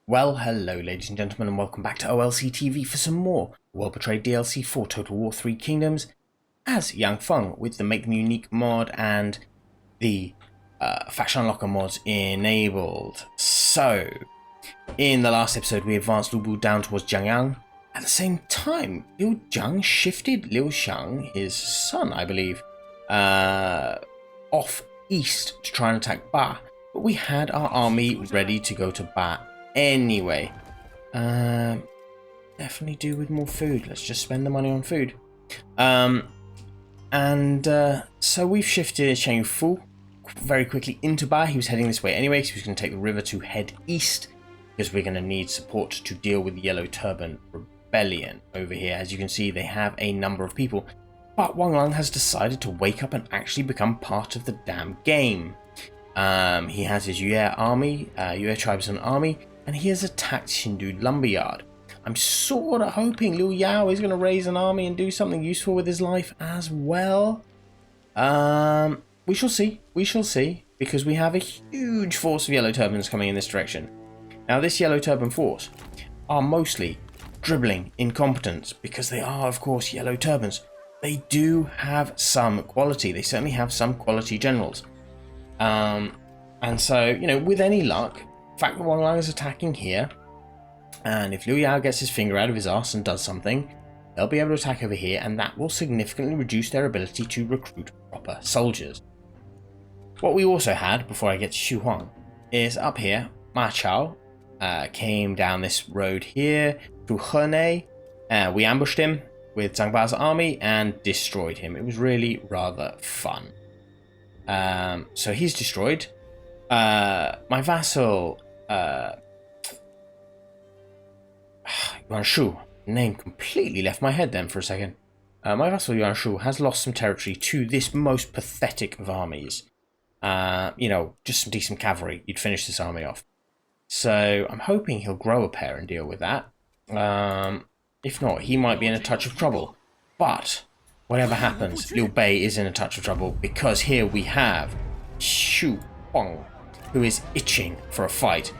Well, hello ladies and gentlemen, and welcome back to OLC TV for some more World Betrayed DLC for Total War 3 Kingdoms as Feng with the Make Them Unique mod and the Faction Unlocker mods enabled. So, in the last episode we advanced Lu Bu down towards Jiangyang. At the same time, Liu Jiang shifted Liu Xiang, his son I believe, off east to try and attack Ba, but we had our army ready to go to Ba anyway. Definitely do with more food. Let's just spend the money on food. So we've shifted Cheng Fu very quickly into Ba. He was heading this way anyway, because he was going to take the river to head east, because we're going to need support to deal with the Yellow Turban Rebellion over here. As you can see, they have a number of people, but Wang Lang has decided to wake up and actually become part of the damn game. He has his Yue army, Yue tribesman army, and he has attacked Hindu Lumberyard. I'm sort of hoping Liu Yao is going to raise an army and do something useful with his life as well. We shall see, because we have a huge force of Yellow Turbans coming in this direction. Now this Yellow Turban force are mostly dribbling incompetence, because they are of course Yellow Turbans. They do have some quality, they certainly have some quality generals. And so, you know, with any luck, the fact that Wang Lang is attacking here, and if Liu Yao gets his finger out of his arse and does something, they'll be able to attack over here, and that will significantly reduce their ability to recruit proper soldiers. What we also had, before I get to Huang, is up here, Ma Chao came down this road here to Hene. We ambushed him with Zang Ba's army and destroyed him. It was really rather fun. So he's destroyed. My vassal Yuan Shu, name completely left my head then for a second. My vassal Yuan Shu has lost some territory to this most pathetic of armies. You know, just some decent cavalry, you'd finish this army off. So I'm hoping he'll grow a pair and deal with that. If not, he might be in a touch of trouble. But whatever happens, Liu Bei is in a touch of trouble, because here we have Huang, who is itching for a fight.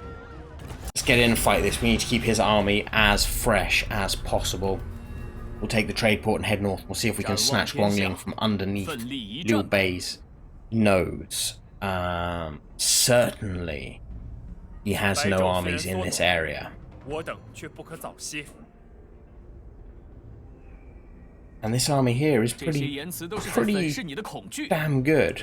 Let's get in and fight this. We need to keep his army as fresh as possible. We'll take the trade port and head north. We'll see if we can snatch Guangling from underneath Liu Bei's nose. Certainly, he has no armies in this area. And this army here is pretty damn good.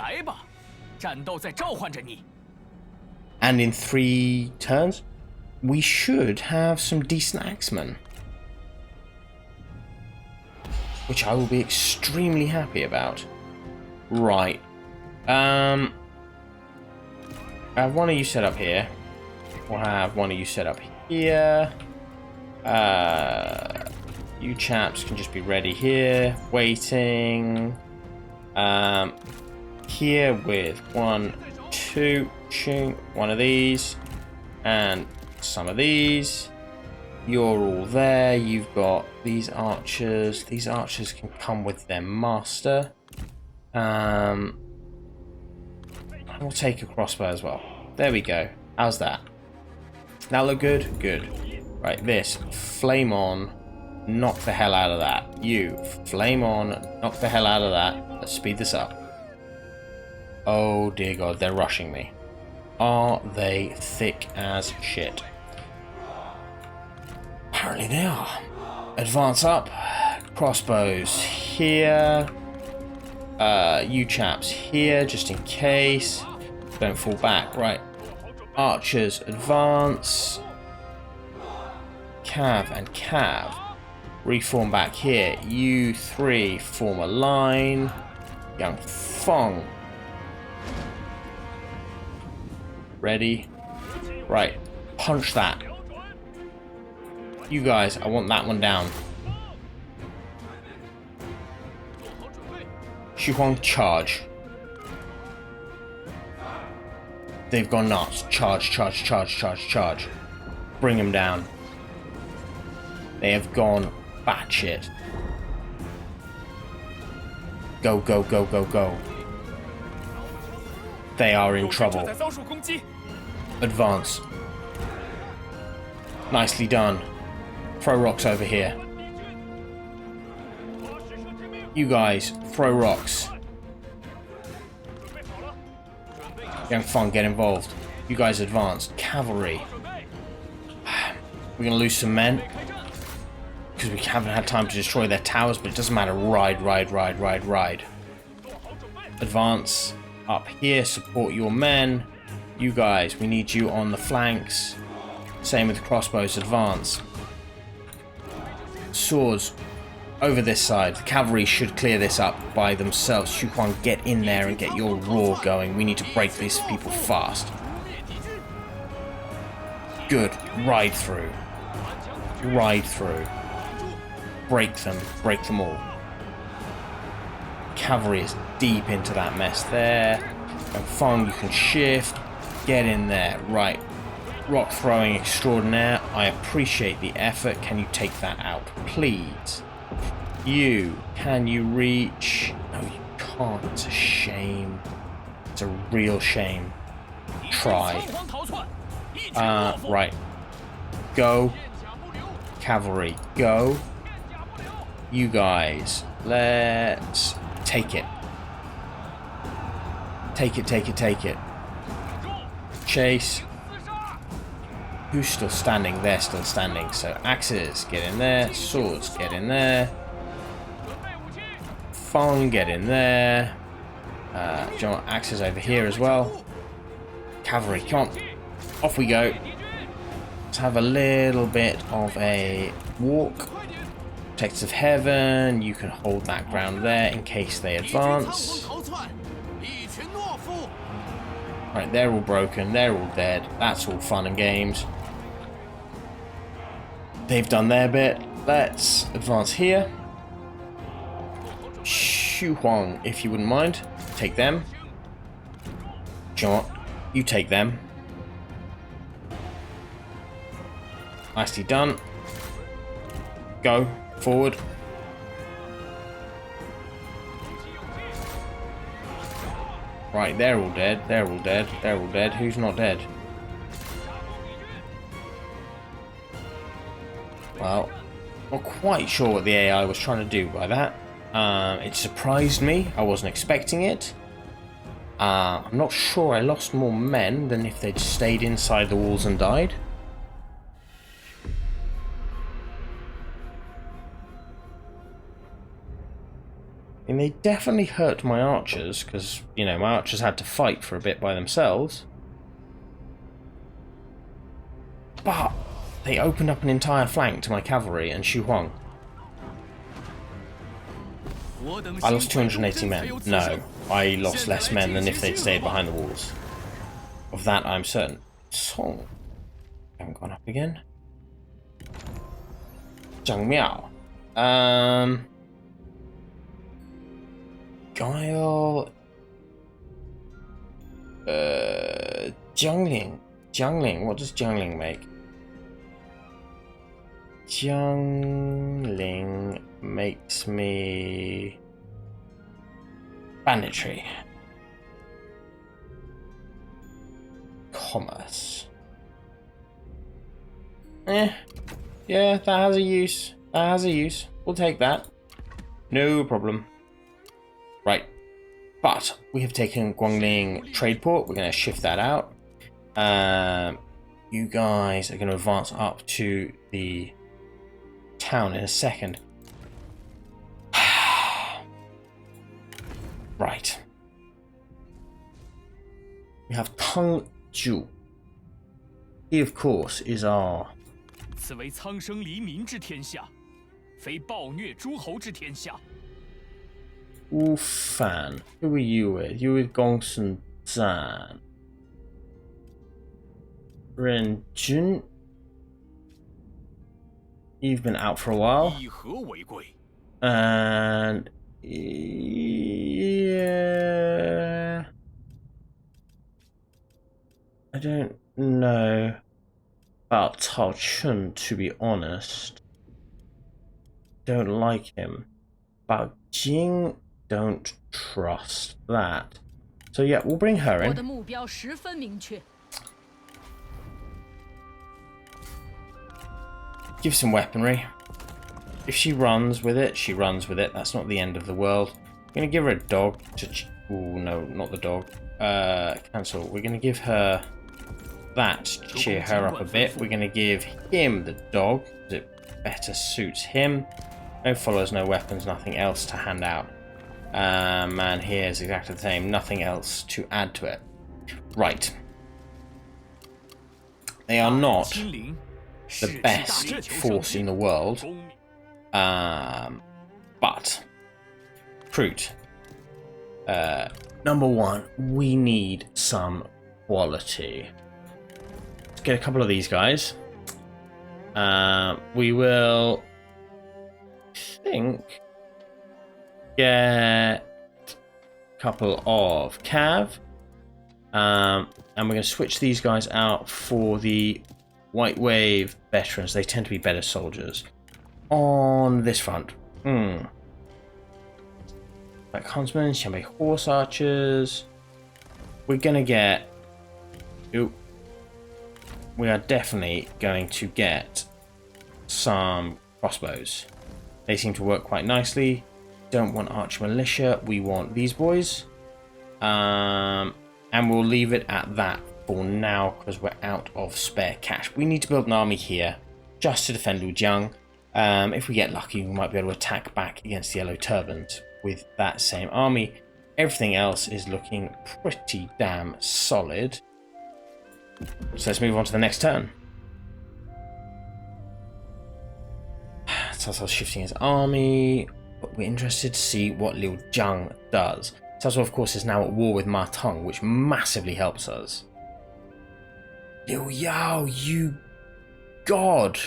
And in 3 turns, we should have some decent axemen, which I will be extremely happy about. Right. I have one of you set up here. We'll have one of you set up here. You chaps can just be ready here, waiting. Here with 1, 2, shing, one of these, and some of these. You're all there. You've got these archers. These archers can come with their master. We'll take a crossbow as well. There we go. How's that? That look good? Good. Right, this. Flame on. Knock the hell out of that. You. Flame on. Knock the hell out of that. Let's speed this up. Oh dear God, they're rushing me. Are they thick as shit? Apparently they are. Advance up. Crossbows here. You chaps here, just in case. Don't fall back. Right. Archers, advance. Cav and Cav. Reform back here. You 3 form a line. Feng. Ready? Right. Punch that. You guys, I want that one down. Huang, charge. They've gone nuts. Charge, charge, charge, charge, charge. Bring them down. They have gone batshit. Go, go, go, go, go. They are in trouble. Advance. Nicely done. Throw rocks over here. You guys, throw rocks. Young Feng, get involved. You guys advance. Cavalry. We're going to lose some men. Because we haven't had time to destroy their towers, but it doesn't matter. Ride, ride, ride, ride, ride. Advance up here. Support your men. You guys, we need you on the flanks. Same with crossbows. Advance. Swords over this side. The cavalry should clear this up by themselves. Huang, get in there and get your roar going. We need to break these people fast. Good. Ride through. Ride through. Break them. Break them all. Cavalry is deep into that mess there. And Feng, you can shift. Get in there. Right. Rock throwing extraordinaire. I appreciate the effort. Can you take that out, please? You. Can you reach? No, you can't. It's a shame. It's a real shame. Try. Right. Go. Cavalry. Go. You guys. Let's take it. Take it, take it, take it. Chase. Who's still standing? They're still standing. So axes, get in there. Swords, get in there. Feng, get in there. John, axes over here as well. Cavalry, come on. Off we go. Let's have a little bit of a walk. Protectors of Heaven, you can hold that ground there in case they advance. Right, they're all broken, they're all dead. That's all fun and games. They've done their bit. Let's advance here. Huang, if you wouldn't mind. Take them. Chong, you take them. Nicely done. Go. Forward. Right, they're all dead. They're all dead. They're all dead. Who's not dead? Well, not quite sure what the AI was trying to do by that. It surprised me. I wasn't expecting it. I'm not sure I lost more men than if they'd stayed inside the walls and died. And they definitely hurt my archers, because, you know, my archers had to fight for a bit by themselves. But they opened up an entire flank to my cavalry and Huang. I lost 280 men. No, I lost less men than if they'd stayed behind the walls. Of that I'm certain. Chong. Haven't gone up again. Zhang Miao. Guile. Jiangling. Jiangling. What does Jiangling make? Jiangling makes me banditry. Commerce. Yeah, that has a use. That has a use. We'll take that. No problem. Right. But we have taken Guangling trade port. We're going to shift that out. You guys are going to advance up to the town in a second. Right. We have Tengju. He, of course, is our... 此为苍生黎民之天下，非暴虐诸侯之天下。 Wu Fan. Who are you with? You with Gongsun Zan. Ren Jun. You've been out for a while. And yeah, I don't know about Tao Chun, to be honest. Don't like him. But Jing, don't trust that. So yeah, we'll bring her in. Give some weaponry. If she runs with it, she runs with it. That's not the end of the world. I'm going to give her a dog to... Oh, no, not the dog. Cancel. We're going to give her that to cheer her up a bit. We're going to give him the dog, because it better suits him. No followers, no weapons, nothing else to hand out. Man here is exactly the same. Nothing else to add to it. Right. They are not the best force in the world. But fruit. Number one, we need some quality. Let's get a couple of these guys. We will think get a couple of cav. And we're going to switch these guys out for the White Wave veterans. They tend to be better soldiers. On this front. Like huntsmen, Shambe horse archers. We're going to get... Ooh. We are definitely going to get some crossbows. They seem to work quite nicely. Don't want archer militia. We want these boys. And we'll leave it at that for now because we're out of spare cash. We need to build an army here just to defend Lujiang. If we get lucky, we might be able to attack back against the Yellow Turbans with that same army. Everything else is looking pretty damn solid. So let's move on to the next turn. Sasso shifting his army, but we're interested to see what Liu Jiang does. Sasso, of course, is now at war with Ma Teng, which massively helps us. Liu Yao, you god!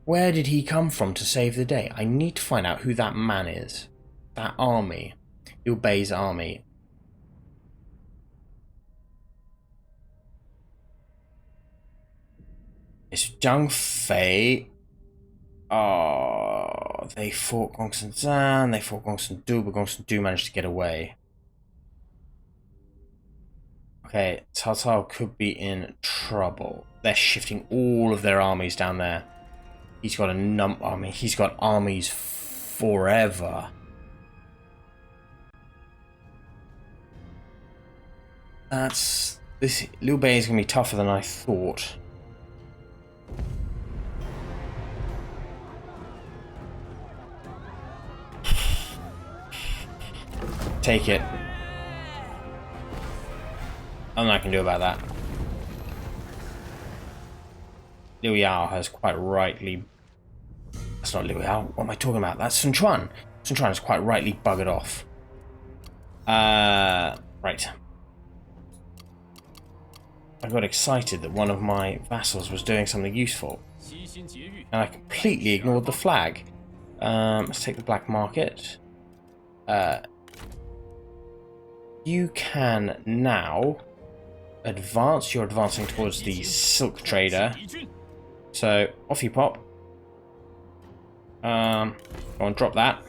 Where did he come from to save the day? I need to find out who that man is. That army. Liu Bei's army. It's Zhang Fei. Oh, they fought Gongsun Zan, they fought Gongsun Du, but Gongsun Du managed to get away. Okay, Cao Cao could be in trouble. They're shifting all of their armies down there. He's got he's got armies forever. This Liu Bei is gonna be tougher than I thought. Take it. Nothing I can do about that. Liu Yao has quite rightly... That's not Liu Yao. What am I talking about? That's Sun Quan. Sun Quan has quite rightly buggered off. Right. I got excited that one of my vassals was doing something useful. And I completely ignored the flag. Let's take the black market. You can now advance. You're advancing towards the silk trader. So, off you pop. Go on, drop that.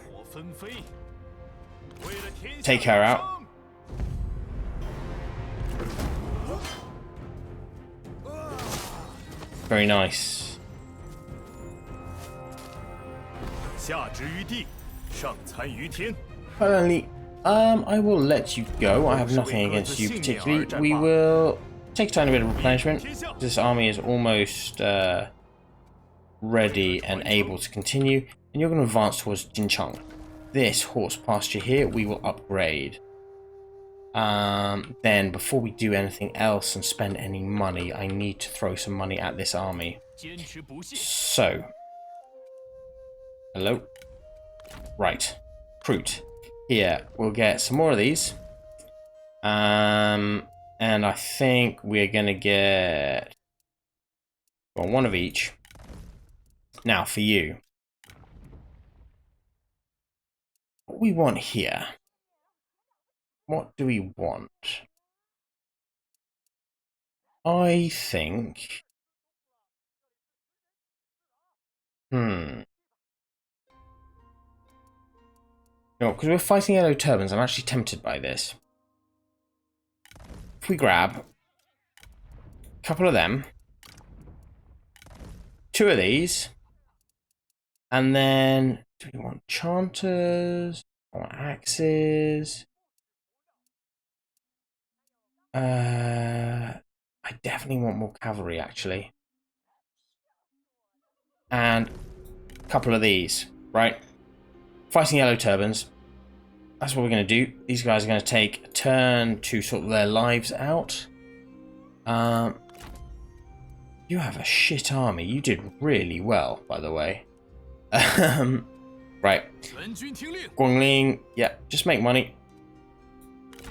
Take her out. Very nice. Finally, I will let you go. I have nothing against you particularly. We will take a tiny bit of replenishment. This army is almost ready and able to continue. And you're going to advance towards Jincheng. This horse pasture here, we will upgrade. Then, before we do anything else and spend any money, I need to throw some money at this army. So. Hello. Right. Fruit. Here, we'll get some more of these. And I think we're going to get... well, one of each. Now, for you. What we want here... what do we want? I think... No, because we're fighting Yellow Turbans, I'm actually tempted by this. If we grab couple of them. 2 of these. And then, do we want chanters? I want axes. I definitely want more cavalry, actually. And a couple of these, right? Fighting yellow turbans. That's what we're going to do. These guys are going to take a turn to sort their lives out. You have a shit army. You did really well, by the way. Right. Guangling. Yeah, just make money.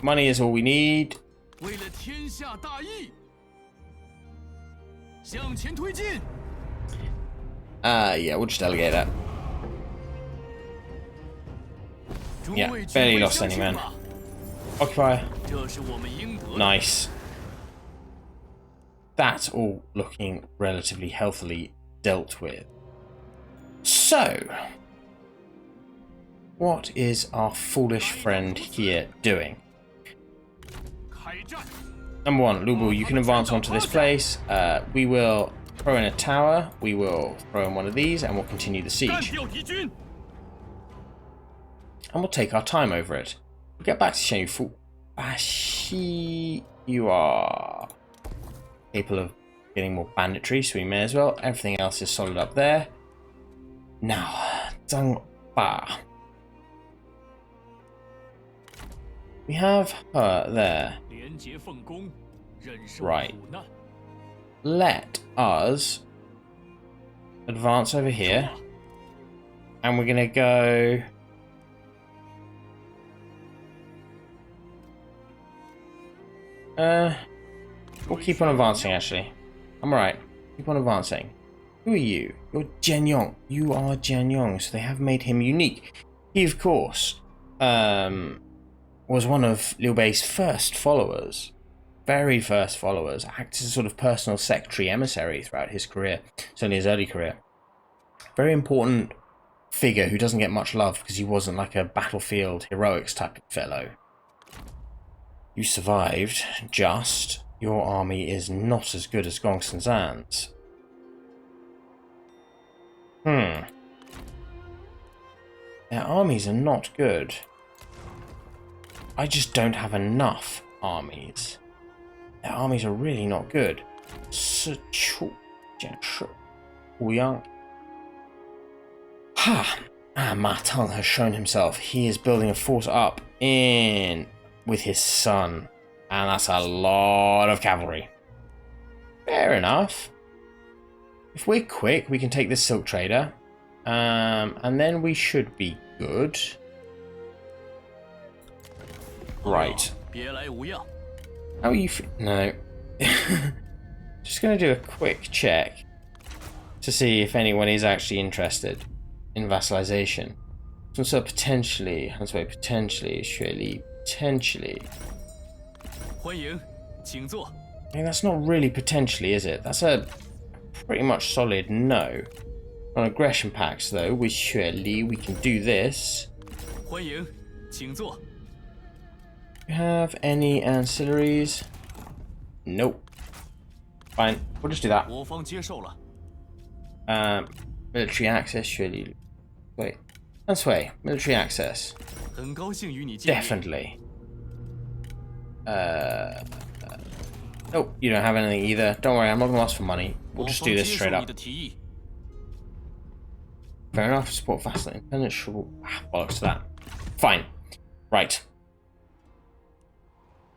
Money is all we need. Yeah, we'll just delegate that. Yeah, barely lost any men. Occupier. Nice. That's all looking relatively healthily dealt with. So, what is our foolish friend here doing? Number 1, Lubu, you can advance onto this place. We will throw in a tower. We will throw in one of these, and we'll continue the siege. And we'll take our time over it. We'll get back to Shenyu. You are capable of getting more banditry, so we may as well. Everything else is solid up there. Now, Zang Ba. We have her there. Right. Let us advance over here. And we're going to go... we'll keep on advancing, actually. I'm alright. Keep on advancing. Who are you? You're Jianyong. You are Jianyong, so they have made him unique. He, of course, was one of Liu Bei's first followers. Very first followers. Acted as a sort of personal secretary emissary throughout his career. Certainly his early career. Very important figure who doesn't get much love because he wasn't like a battlefield heroics type of fellow. You survived, just. Your army is not as good as Gongsun Zan's. Their armies are not good. I just don't have enough armies. Their armies are really not good. Huang. Ma Teng has shown himself. He is building a force up in with his son. And that's a lot of cavalry. Fair enough. If we're quick, we can take this silk trader. And then we should be good. Right. How are you? No. Just going to do a quick check to see if anyone is actually interested in vassalization. So potentially, surely, potentially. I mean, that's not really potentially, is it? That's a pretty much solid no. On aggression packs, though, we can do this. You have any ancillaries? Nope. Fine, we'll just do that. Military access, surely. Wait. That's way. Military access. Definitely. Nope, you don't have anything either. Don't worry, I'm not going to ask for money. We'll just do this straight up. Fair enough, support vassal independence. Sure. Bollocks to that. Fine. Right.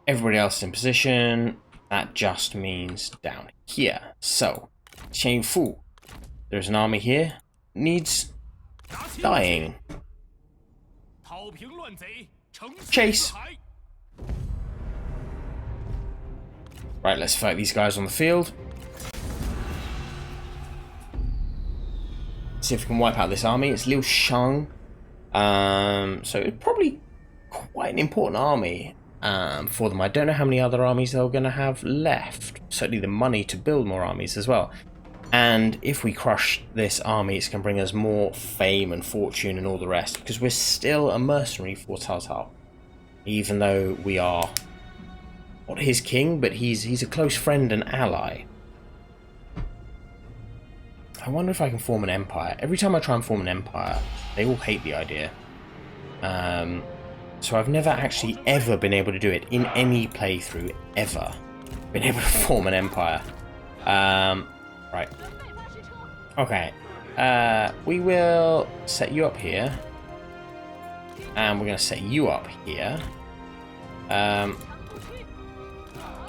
Everybody else is in position. That just means down here. So, Cheng Fu. There's an army here. Needs dying. Chase. Right, let's fight these guys on the field. See if we can wipe out this army. It's Liu Shang. So it's probably quite an important army for them. I don't know how many other armies they're going to have left. Certainly the money to build more armies as well. And if we crush this army, it's going to bring us more fame and fortune and all the rest. Because we're still a mercenary for Cao Cao. Even though we are not his king, but he's a close friend and ally. I wonder if I can form an empire. Every time I try and form an empire, they all hate the idea. So I've never actually ever been able to do it in any playthrough ever. Been able to form an empire. Right. Okay. We will set you up here. And we're going to set you up here. Do you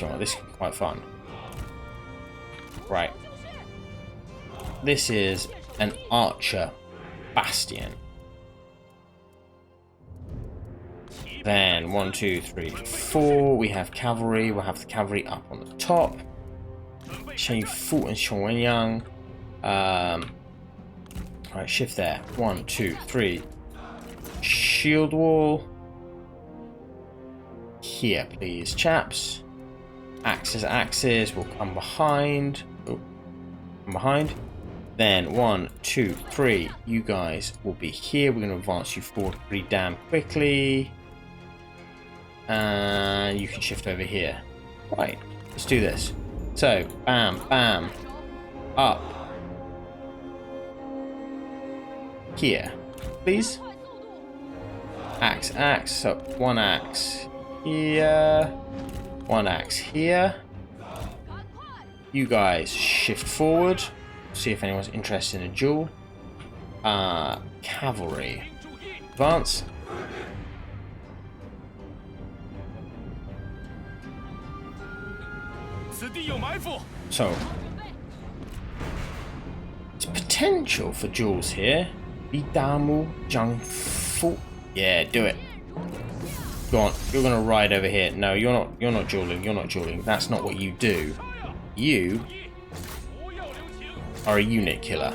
know what? This can be quite fun. Right. This is an archer bastion. Then 1, 2, 3, 4. We have cavalry. We'll have the cavalry up on the top. Cheng Fu and Chong. Right, shift there. 1, 2, 3. Shield wall. Here, please, chaps. Axes will come behind. Oh, come behind. Then 1, 2, 3. You guys will be here. We're going to advance you forward pretty damn quickly. And you can shift over here. Right, let's do this. So, bam, bam. Up. Here, please. Axe. So, 1 axe here. 1 axe here. You guys shift forward. See if anyone's interested in a duel. Cavalry. Advance. So, it's potential for duels here. Bidamu Zhang. Yeah, do it. Go on, you're gonna ride over here. No, you're not dueling. That's not what you do. You are a unit killer.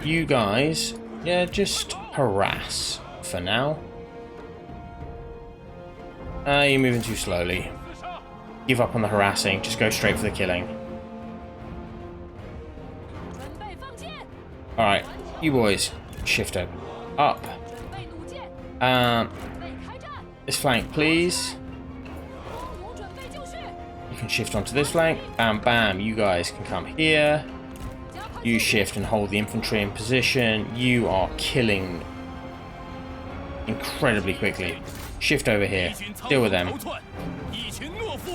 You guys, yeah, just harass for now. You're moving too slowly. Give up on the harassing, just go straight for the killing. Alright, you boys, shift over. Up. This flank, please. You can shift onto this flank. Bam, bam. You guys can come here. You shift and hold the infantry in position. You are killing incredibly quickly. Shift over here. Deal with them.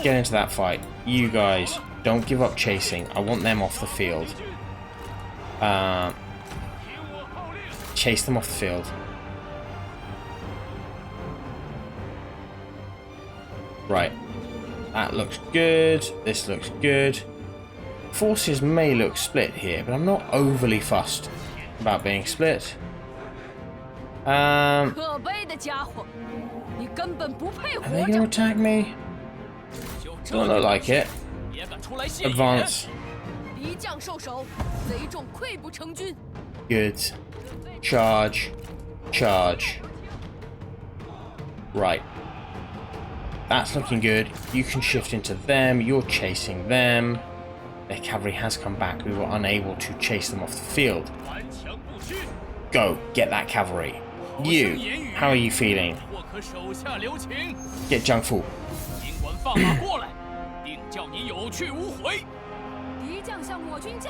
Get into that fight. You guys, don't give up chasing. I want them off the field. Chase them off the field. Right. That looks good. This looks good. Forces may look split here, but I'm not overly fussed about being split. Are they going to attack me? Don't look like it. Advance. Good. Charge. Charge. Right. That's looking good. You can shift into them. You're chasing them. Their cavalry has come back. We were unable to chase them off the field. Go. Get that cavalry. You. How are you feeling? Get Zhang Fu.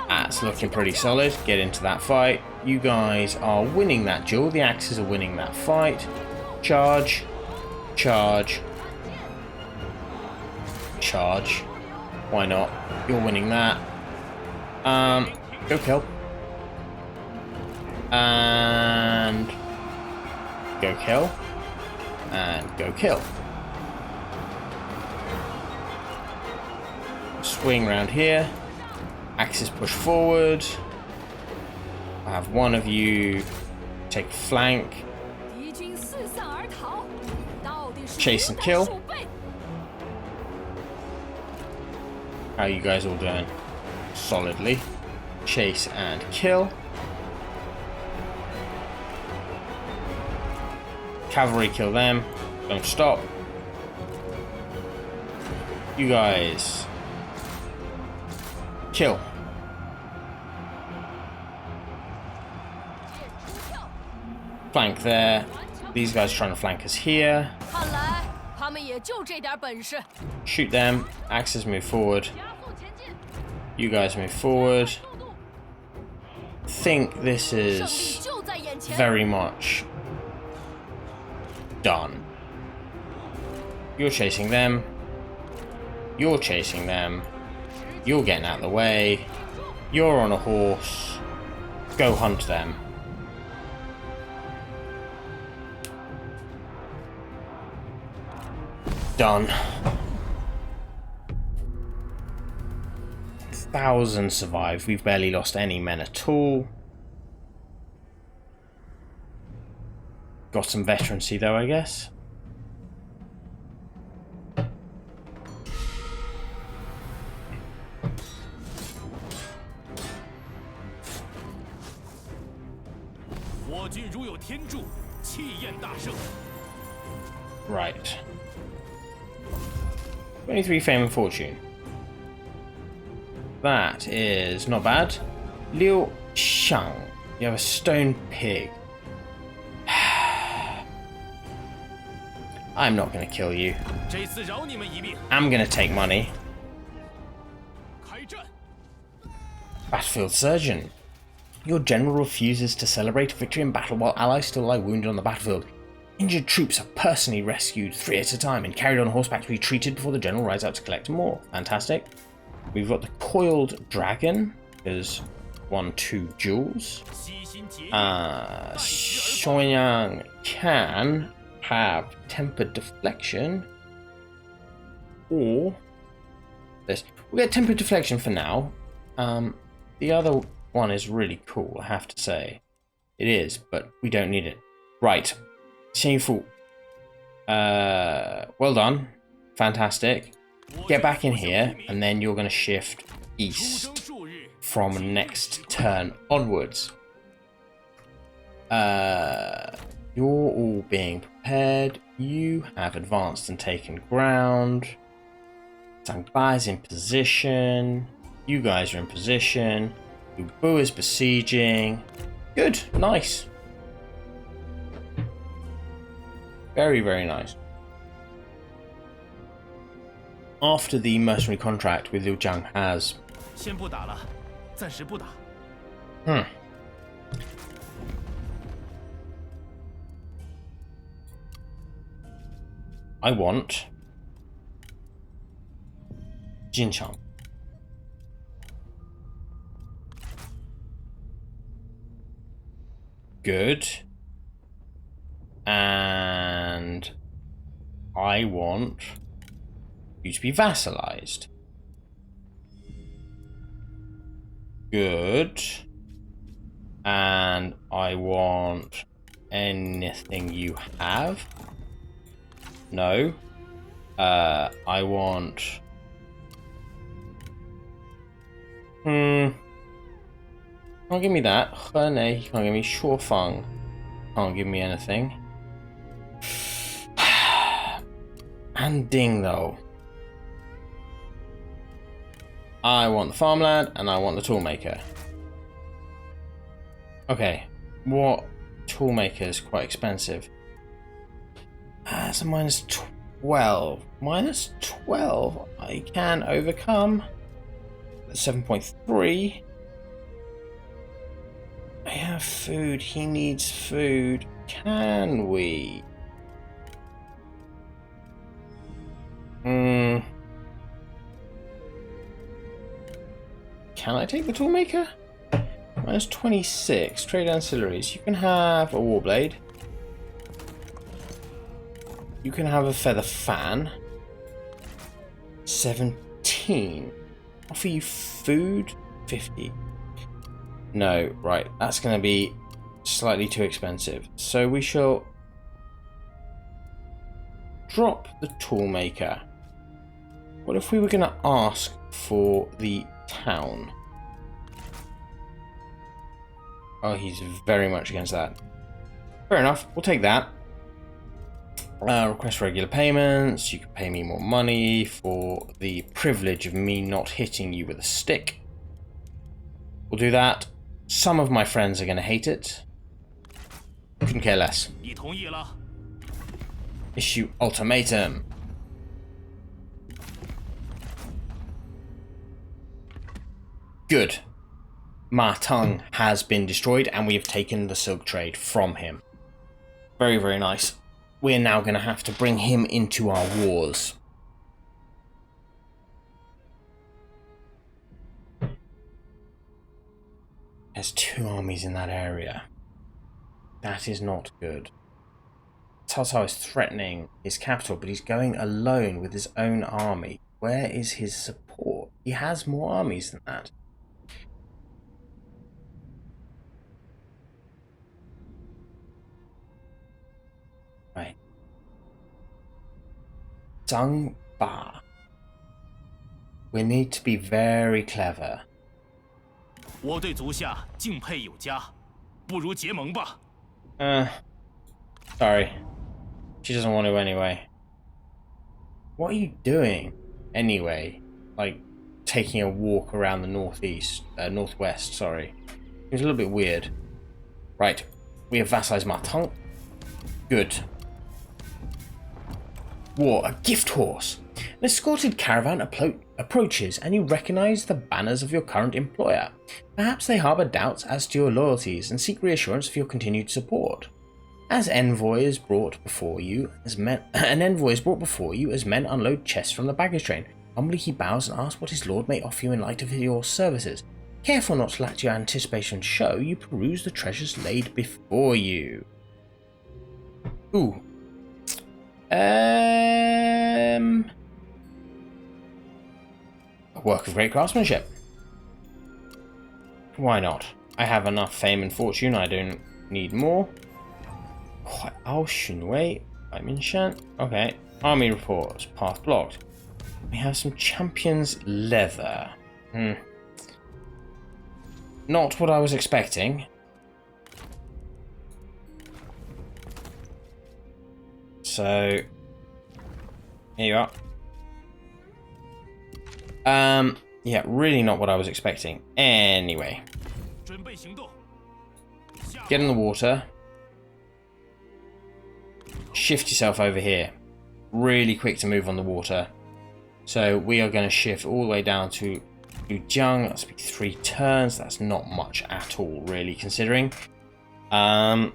That's looking pretty solid. Get into that fight. You guys are winning that duel. The axes are winning that fight. Charge. Charge. Charge. Why not? You're winning that. Go kill. And go kill. And go kill. Swing round here. Axes push forward. I have one of you take flank. Chase and kill. How are you guys all doing? Solidly. Chase and kill. Cavalry kill them. Don't stop. You guys kill. Flank there. These guys trying to flank us here. Shoot them. Axes move forward. You guys move forward. Think this is very much done. You're chasing them. You're chasing them. You're getting out of the way. You're on a horse. Go hunt them. Done. 1,000 survived. We've barely lost any men at all. Got some veterancy though, I guess. Right. 23 fame and fortune. That is not bad. Liu Shang. You have a stone pig. I'm not going to kill you. I'm going to take money. Battlefield surgeon. Your general refuses to celebrate a victory in battle while allies still lie wounded on the battlefield. Injured troops are personally rescued 3 at a time and carried on horseback to be treated before the general rides out to collect more. Fantastic. We've got the coiled dragon. There's 1, 2 jewels. Shoyang can have tempered deflection. Or this. We'll get tempered deflection for now. The other one is really cool, I have to say. It is, but we don't need it. Right. Shameful. Well done. Fantastic. Get back in here, and then you're going to shift east from next turn onwards. You're all being prepared. You have advanced and taken ground. Zang is in position. You guys are in position. Bu is besieging. Good. Nice. Very, very nice. After the mercenary contract with Liu Jiang has... I want... Jinchang. Good. And I want you to be vassalized. Good. And I want anything you have. No. I want... Can't give me that. He can't give me Feng. Can't give me anything. And Ding though. I want the farmland and I want the toolmaker. Okay, what toolmaker is quite expensive? It's a minus 12. Minus 12 I can overcome. 7.3. I have food. He needs food. Can we? Can I take the toolmaker? Minus 26. Trade ancillaries. You can have a warblade. You can have a feather fan. 17. Offer you food. 50. No, right. That's going to be slightly too expensive. So we shall drop the toolmaker. What if we were going to ask for the town? Oh, he's very much against that. Fair enough. We'll take that. Request regular payments. You can pay me more money for the privilege of me not hitting you with a stick. We'll do that. Some of my friends are going to hate it. Couldn't care less. Issue ultimatum. Good. Ma Teng has been destroyed and we have taken the silk trade from him. Very, very nice. We're now going to have to bring him into our wars. There's 2 armies in that area. That is not good. Cao Cao is threatening his capital, but he's going alone with his own army. Where is his support? He has more armies than that. Right. Zang Ba. We need to be very clever. 我对足下敬佩有加，不如结盟吧。Sorry. She doesn't want to anyway. What are you doing anyway? Like, taking a walk around the northwest, sorry. It was a little bit weird. Right. We have vassalized Ma Teng. Good. War, a gift horse. An escorted caravan approaches and you recognize the banners of your current employer. Perhaps they harbour doubts as to your loyalties and seek reassurance for your continued support. As an envoy is brought before you as men unload chests from the baggage train. Humbly he bows and asks what his lord may offer you in light of your services. Careful not to let your anticipation show, you peruse the treasures laid before you. Ooh. A work of great craftsmanship. Why not? I have enough fame and fortune, I don't need more. Okay. Army reports. Path blocked. We have some champions leather. Not what I was expecting. So here you are. Yeah, really not what I was expecting. Anyway. Get in the water. Shift yourself over here. Really quick to move on the water. So we are going to shift all the way down to Jiang. That's 3 turns. That's not much at all, really, considering. And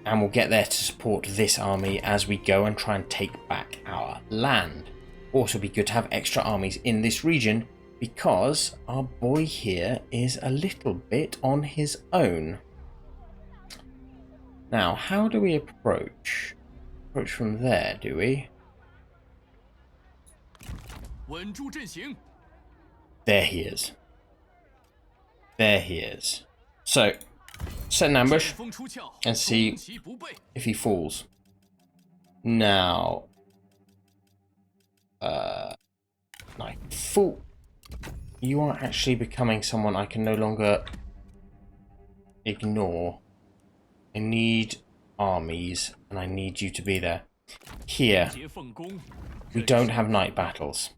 we'll get there to support this army as we go and try and take back our land. Also be good to have extra armies in this region because our boy here is a little bit on his own. Now, how do we approach? Approach from there, do we? There he is. There he is. So, set an ambush and see if he falls. Now, like, fool. You are actually becoming someone I can no longer ignore. I need armies, and I need you to be there. Here, we don't have night battles.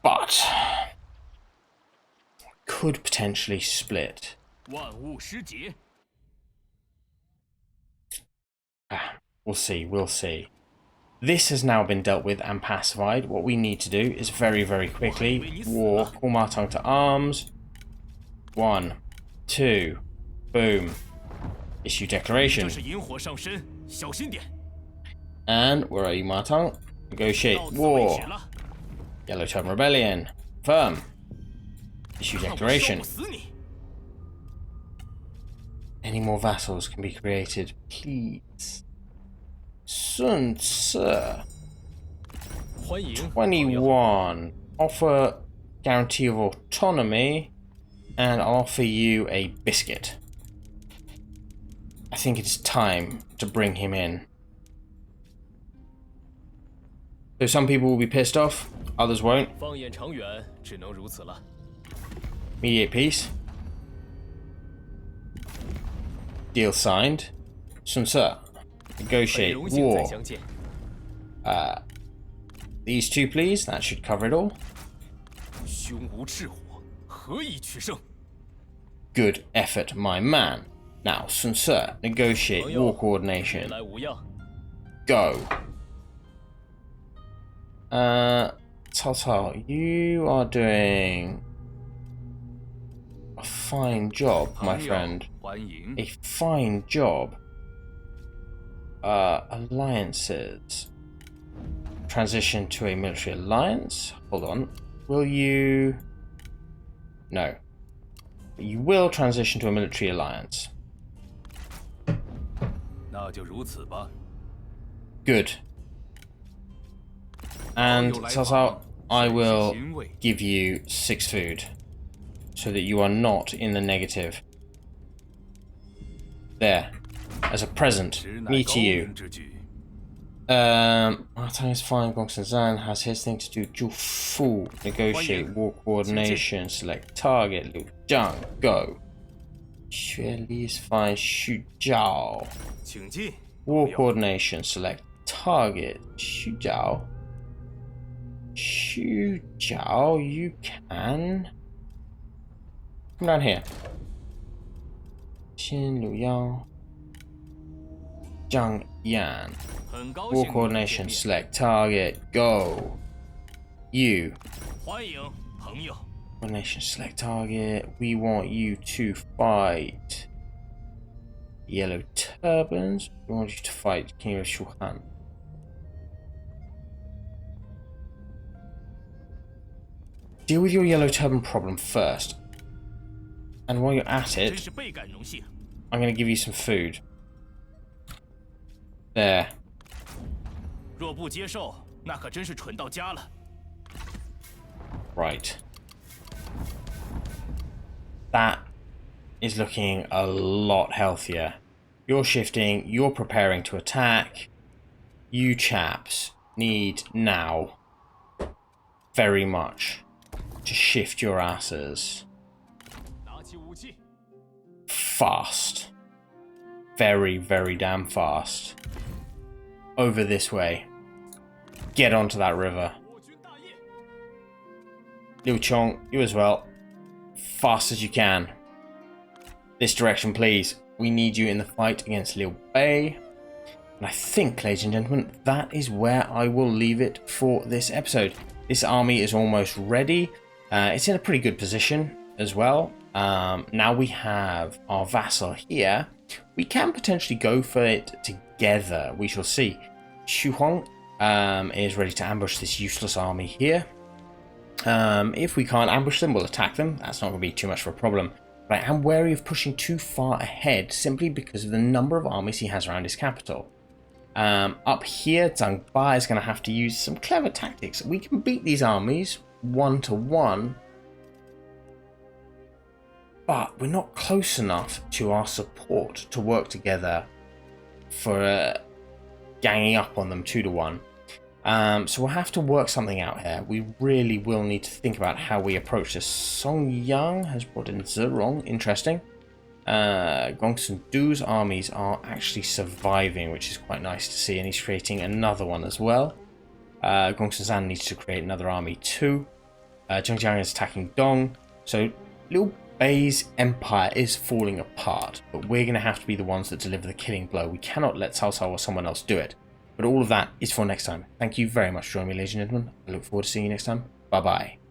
But could potentially split. We'll see, we'll see. This has now been dealt with and pacified. What we need to do is very, very quickly war, call Ma Teng to arms. 1, 2, boom. Issue declaration. And where are you, Ma Teng? Negotiate war. Yellow Turban Rebellion. Firm. Issue declaration. Any more vassals can be created, please. Sun Tzu. 21. Offer guarantee of autonomy. And I'll offer you a biscuit. I think it's time to bring him in. So some people will be pissed off, others won't. Mediate peace. Deal signed. Sun Tzu. Negotiate war. These 2 please, that should cover it all. Good effort, my man. Now, Sun Tzu, negotiate war coordination. Go. Cao Cao, you are doing a fine job, my friend. 欢迎。 A fine job. Alliances. Transition to a military alliance. Hold on. Will you... No. You will transition to a military alliance. 那就如此吧。 Good. And Cao Cao, I will give you 6 food. So that you are not in the negative. There. As a present. Me to you. Ma Teng is fine. Zang has his thing to do. Zhu Fu. Negotiate. War coordination. Select target. Liu Zhang. Go. Xue Li is fine. Xu Zhao. War coordination. Select target. Xu Zhao. Xu Zhao, you can come down here. Xin Liu Yao. Zhang Yan. War coordination, select target, go. You. 欢迎，朋友。 Coordination, select target. We want you to fight Yellow Turbans. We want you to fight King of Shuhan. Deal with your Yellow Turban problem first. And while you're at it, I'm going to give you some food. There. 若不接受，那可真是蠢到家了。 Right. That is looking a lot healthier. You're shifting, you're preparing to attack. You chaps need now very much to shift your asses. Fast. Very, very damn fast. Over this way. Get onto that river. Liu Chong, you as well. Fast as you can. This direction, please. We need you in the fight against Liu Bei. And I think, ladies and gentlemen, that is where I will leave it for this episode. This army is almost ready. It's in a pretty good position as well. Now we have our vassal here. We can potentially go for it together. We shall see. Huang is ready to ambush this useless army here. If we can't ambush them, we'll attack them. That's not going to be too much of a problem. But I am wary of pushing too far ahead simply because of the number of armies he has around his capital. Up here, Zang Ba is going to have to use some clever tactics. We can beat these armies 1-to-1, but we're not close enough to our support to work together for ganging up on them 2-to-1. So we'll have to work something out here. We really will need to think about how we approach this. Song Yang has brought in Zerong. Interesting. Gongsun Du's armies are actually surviving, which is quite nice to see, and he's creating another one as well. Gongsun Zan needs to create another army too. Zhengjiang is attacking Dong. So Liu Bei's empire is falling apart, but we're going to have to be the ones that deliver the killing blow. We cannot let Cao Cao or someone else do it. But all of that is for next time. Thank you very much for joining me, ladies and gentlemen. I look forward to seeing you next time. Bye-bye.